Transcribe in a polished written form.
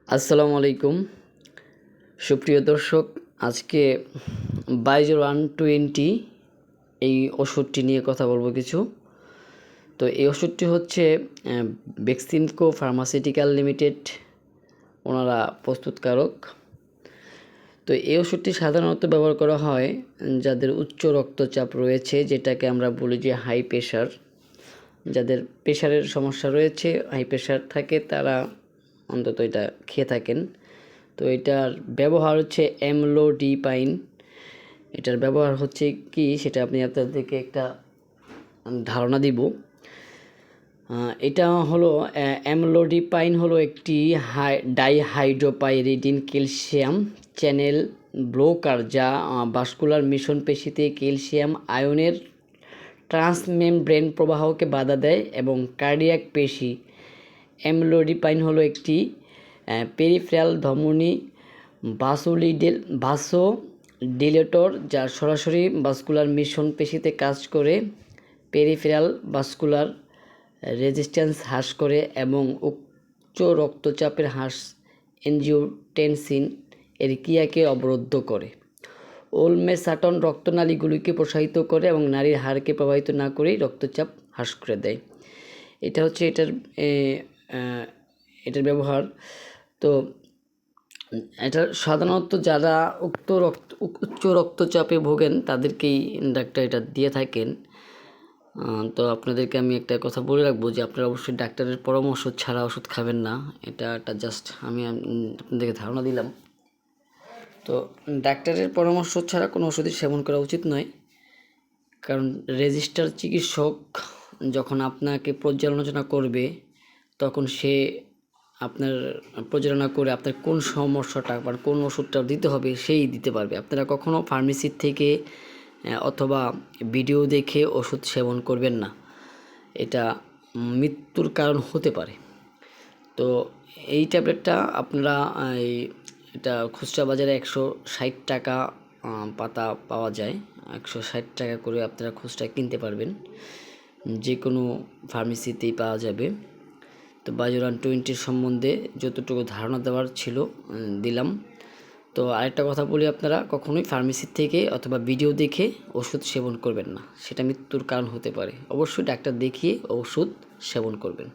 আসসালামু আলাইকুম সুপ্রিয় দর্শক, আজকে বাইজো-120 এই ওষুধটি নিয়ে কথা বলবো কিছু। তো এই ওষুধটি হচ্ছে বেক্সিমকো ফার্মাসিউটিক্যাল লিমিটেড, ওনারা প্রস্তুতকারক। তো এই ওষুধটি সাধারণত ব্যবহার করা হয় যাদের উচ্চ রক্তচাপ রয়েছে, যেটাকে আমরা বলি যে হাই প্রেশার। যাদের প্রেশারের সমস্যা রয়েছে, হাই প্রেশার থাকে, তারা অন্তত এটা খেয়ে থাকেন। তো এটার ব্যবহার হচ্ছে অ্যামলোডিপাইন। এটার ব্যবহার হচ্ছে কি সেটা আপনি আপনাদেরকে একটা ধারণা দিব। এটা হলো অ্যামলোডিপাইন হলো একটি ডাইহাইড্রোপাইরিডিন ক্যালসিয়াম চ্যানেল ব্লকার, যা ভাস্কুলার মিশন পেশিতে ক্যালসিয়াম আয়নের ট্রান্সমেমব্রেন প্রবাহকে বাধা দেয় এবং কার্ডিয়াক পেশি। অ্যামলোডিপাইন হলো একটি পেরিফেরাল ধমনী ভাসোডিলেটর, যা সরাসরি ভাস্কুলার মিশন পেশিতে কাজ করে পেরিফেরাল ভাস্কুলার রেজিস্ট্যান্স হ্রাস করে এবং উচ্চ রক্তচাপের হ্রাস এনজিওটেনসিন এর ক্রিয়াকে অবরোধ করে। ওলমেসাটন রক্তনালীগুলিকে প্রসারিত করে এবং নারীর হাড়কে প্রভাবিত না করেই রক্তচাপ হ্রাস করে দেয়। এটা হচ্ছে এটার ব্যবহার। তো এটা সাধারণত যারা উচ্চ রক্তচাপে ভোগেন তাদেরকেই ডাক্তার এটা দিয়ে থাকেন। তো আপনাদেরকে আমি একটা কথা বলে রাখবো যে আপনারা অবশ্যই ডাক্তারের পরামর্শ ছাড়া ওষুধ খাবেন না। এটা জাস্ট আমি আপনাদেরকে ধারণা দিলাম। তো ডাক্তারের পরামর্শ ছাড়া কোনো ওষুধই সেবন করা উচিত নয়, কারণ রেজিস্টার চিকিৎসক যখন আপনাকে পর্যালোচনা করবে তখন সে আপনার পরিচালনা করে আপনার কোন সমস্যাটা বা কোন ওষুধটা দিতে হবে সেই দিতে পারবে। আপনারা কখনও ফার্মেসির থেকে অথবা ভিডিও দেখে ওষুধ সেবন করবেন না, এটা মৃত্যুর কারণ হতে পারে। তো এই ট্যাবলেটটা আপনারা এটা খুচরা বাজারে 160 টাকা পাতা পাওয়া যায়। 160 টাকা করে আপনারা খুচরা কিনতে পারবেন, যে কোনো ফার্মেসিতেই পাওয়া যাবে। তো বাইজো-120 সম্বন্ধে যতটুকু ধারণা দেওয়ার ছিল দিলাম। তো আরেকটা কথা বলি, আপনারা কখনোই ফার্মেসি থেকে অথবা ভিডিও দেখে ওষুধ সেবন করবেন না, সেটা মৃত্যুর কারণ হতে পারে। অবশ্যই ডাক্তার দেখিয়ে ওষুধ সেবন করবেন।